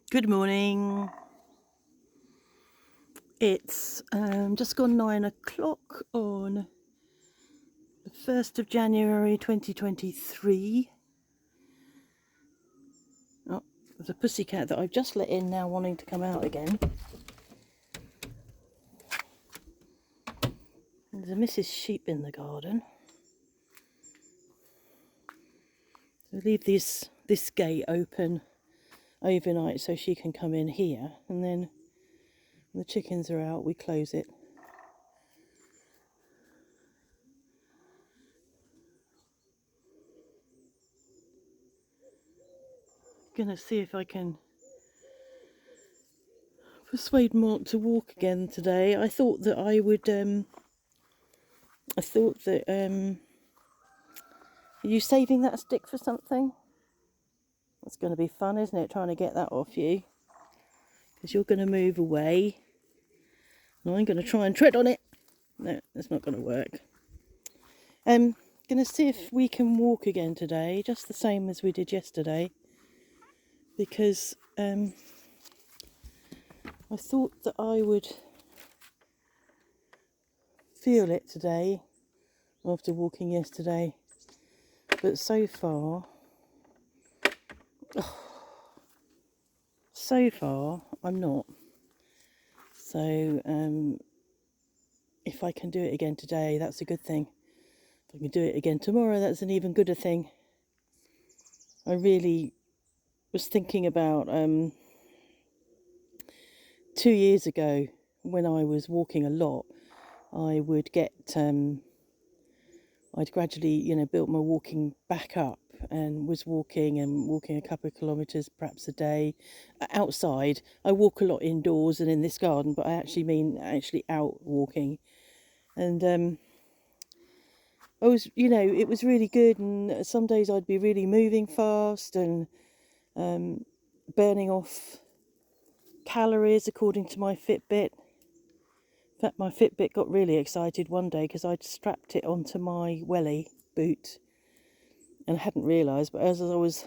Good morning. It's just gone 9 o'clock on the 1st of January 2023. Oh, there's a pussycat that I've just let in now wanting to come out again. There's a Mrs. Sheep in the garden. So leave this gate open overnight so she can come in here, and then when the chickens are out we close it. Gonna see if I can persuade Mark to walk again today. I thought that are you saving that stick for something? That's going to be fun, isn't it, trying to get that off you? Because you're going to move away. And I'm going to try and tread on it. No, that's not going to work. I'm going to see if we can walk again today, just the same as we did yesterday. Because I thought that I would feel it today after walking yesterday. But so far, I'm not. So if I can do it again today, that's a good thing. If I can do it again tomorrow, that's an even gooder thing. I really was thinking about 2 years ago when I was walking a lot. I would get I'd gradually built my walking back up and was walking a couple of kilometres perhaps a day outside. I walk a lot indoors and in this garden, but I actually mean out walking. And I was, it was really good, and some days I'd be really moving fast and burning off calories according to my Fitbit. In fact, my Fitbit got really excited one day because I'd strapped it onto my welly boot and hadn't realised, but as I was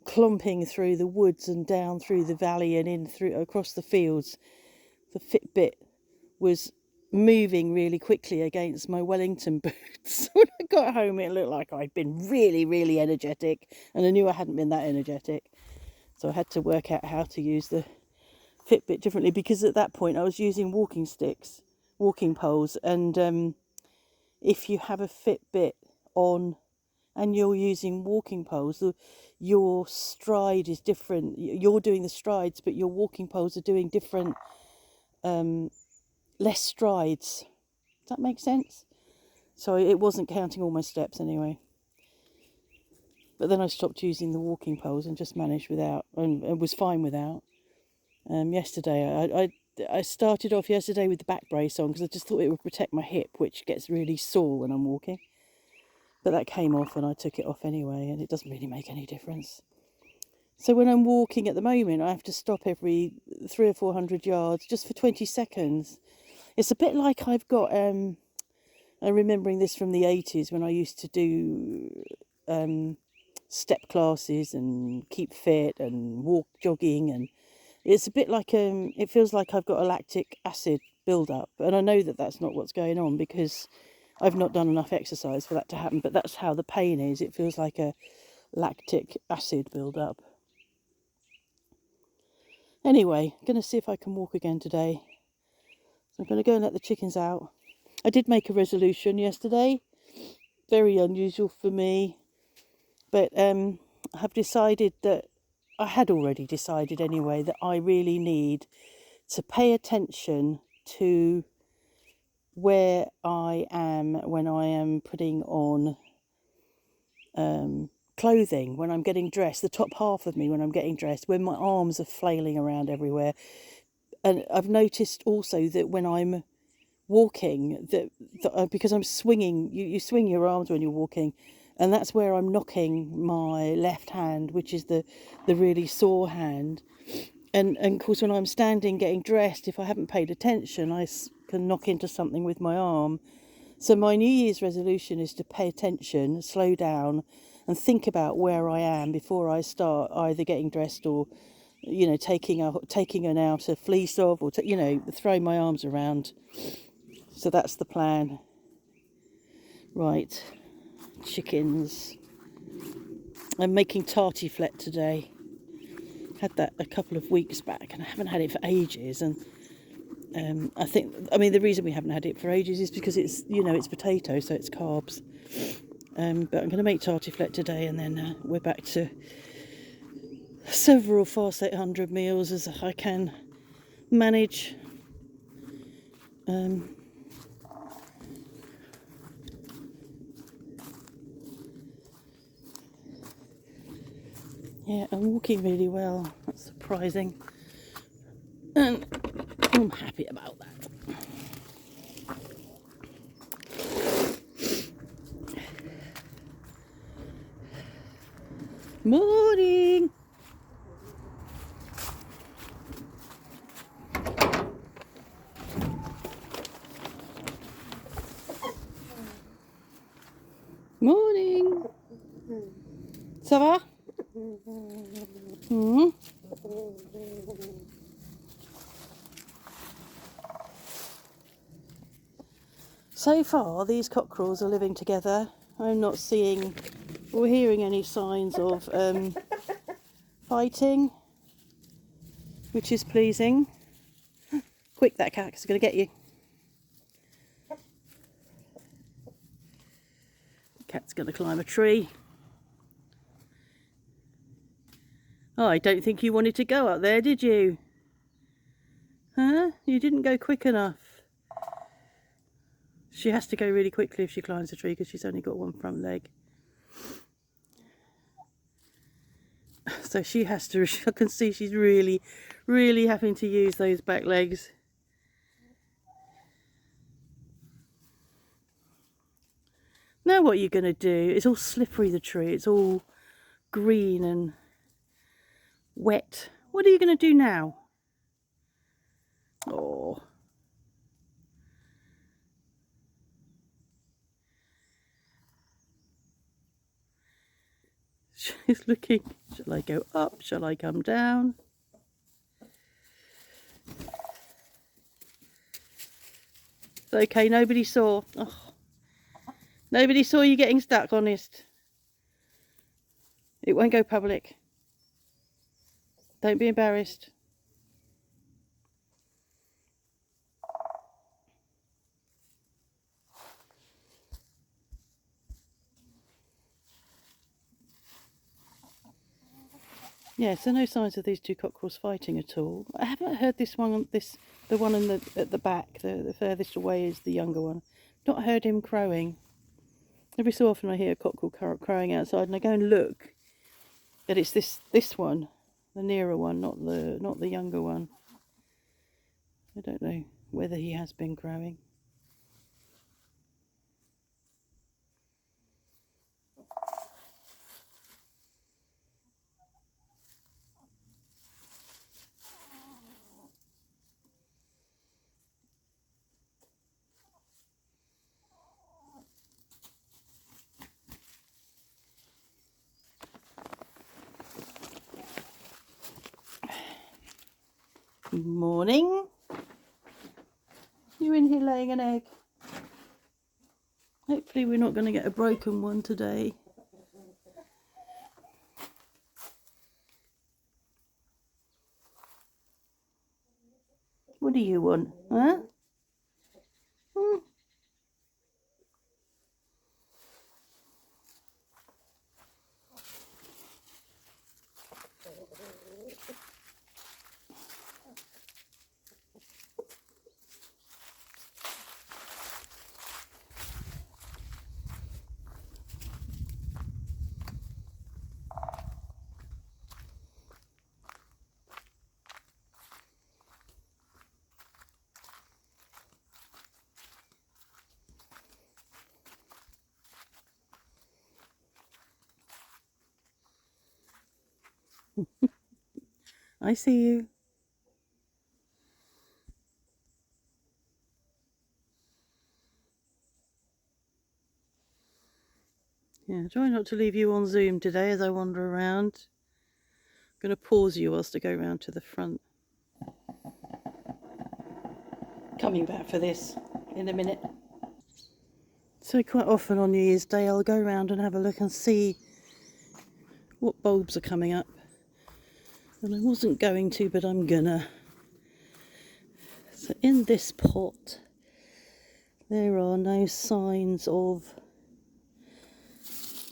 clomping through the woods and down through the valley and in through across the fields, the Fitbit was moving really quickly against my Wellington boots. When I got home, it looked like I'd been really, really energetic, and I knew I hadn't been that energetic. So I had to work out how to use the Fitbit differently, because at that point I was using walking sticks, walking poles, and if you have a Fitbit on and you're using walking poles, your stride is different. You're doing the strides, but your walking poles are doing different, less strides. Does that make sense? So it wasn't counting all my steps anyway. But then I stopped using the walking poles and just managed without, and was fine without. Yesterday, I started off yesterday with the back brace on because I just thought it would protect my hip, which gets really sore when I'm walking. But that came off and I took it off anyway, and it doesn't really make any difference. So when I'm walking at the moment, I have to stop every 300 or 400 yards just for 20 seconds. It's a bit like I've got, I'm remembering this from the 80s when I used to do step classes and keep fit and walk jogging, and it's a bit like it feels like I've got a lactic acid build up, and I know that that's not what's going on because I've not done enough exercise for that to happen, but that's how the pain is. It feels like a lactic acid build up. Anyway, I'm going to see if I can walk again today. So I'm going to go and let the chickens out. I did make a resolution yesterday, very unusual for me, but I have decided that, I had already decided anyway, that I really need to pay attention to where I am when I am putting on clothing, when I'm getting dressed, the top half of me when I'm getting dressed, when my arms are flailing around everywhere. And I've noticed also that when I'm walking, that because I'm swinging, you swing your arms when you're walking, and that's where I'm knocking my left hand, which is the really sore hand. And of course, when I'm standing getting dressed, if I haven't paid attention, I can knock into something with my arm. So my New Year's resolution is to pay attention, slow down, and think about where I am before I start either getting dressed or you know, taking an outer fleece off, or you know, throwing my arms around. So that's the plan. Right, chickens. I'm making tartiflette today. Had that a couple of weeks back, and I haven't had it for ages. And I mean, the reason we haven't had it for ages is because it's, you know, it's potato, so it's carbs. But I'm going to make tartiflette today, and then we're back to several Fast 800 meals as I can manage. Yeah, I'm walking really well. That's surprising. And I'm happy about that. Morning! Morning! Ça va? Hmm? So far, these cockerels are living together. I'm not seeing or hearing any signs of fighting, which is pleasing. Quick, that cat is going to get you. The cat's going to climb a tree. Oh, I don't think you wanted to go up there, did you? Huh? You didn't go quick enough. She has to go really quickly if she climbs a tree because she's only got one front leg. So she has to, I can see she's really, really having to use those back legs. Now what are you going to do? It's all slippery, the tree. It's all green and wet. What are you going to do now? Oh. She's looking. Shall I go up? Shall I come down? It's okay, nobody saw. Oh. Nobody saw you getting stuck, honest. It won't go public. Don't be embarrassed. Yeah, so no signs of these two cockerels fighting at all. I haven't heard this one, the one at the back, the furthest away is the younger one. Not heard him crowing. Every so often I hear a cockerel crowing outside, and I go and look. That it's this one, the nearer one, not the younger one. I don't know whether he has been crowing. Morning. You in here laying an egg? Hopefully we're not going to get a broken one today. What do you want, huh? Hmm. I see you. Yeah, try not to leave you on Zoom today as I wander around. going to pause you whilst I go round to the front. Coming back for this in a minute. So quite often on New Year's Day I'll go around and have a look and see what bulbs are coming up. And I wasn't going to, but I'm gonna. So in this pot there are no signs of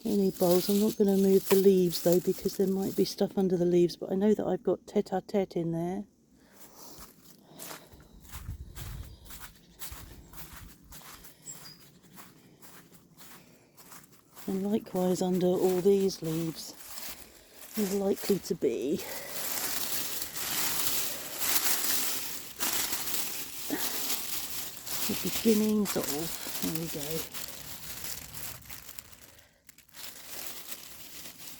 any bulbs. I'm not going to move the leaves though, because there might be stuff under the leaves, but I know that I've got tete-a-tete in there. And likewise under all these leaves is likely to be the beginnings of, there we go,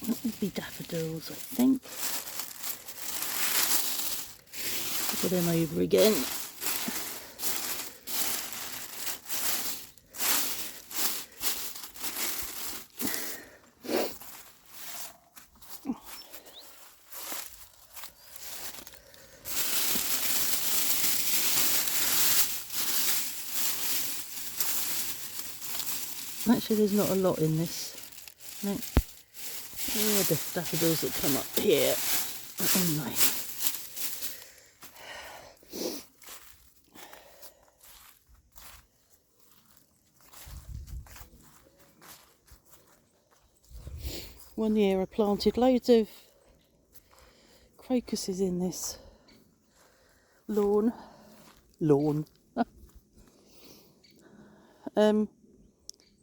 that would be daffodils, I think. Look at them over again. Actually, there's not a lot in this. No. Oh, the daffodils that come up here. Anyway. One year I planted loads of crocuses in this lawn.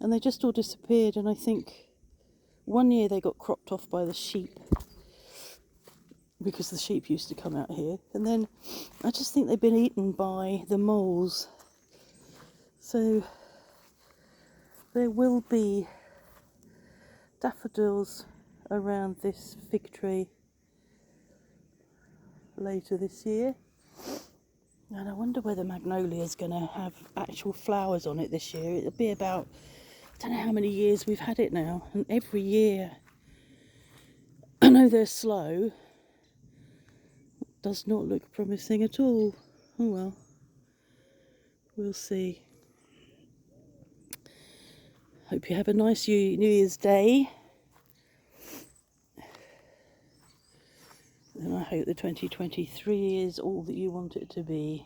And they just all disappeared, and I think one year they got cropped off by the sheep, because the sheep used to come out here, and then I just think they've been eaten by the moles. So there will be daffodils around this fig tree later this year. And I wonder whether magnolia is going to have actual flowers on it this year. It'll be about, I don't know how many years we've had it now, and every year, I know they're slow, does not look promising at all. Oh well, we'll see. Hope you have a nice New Year's Day, and I hope the 2023 is all that you want it to be.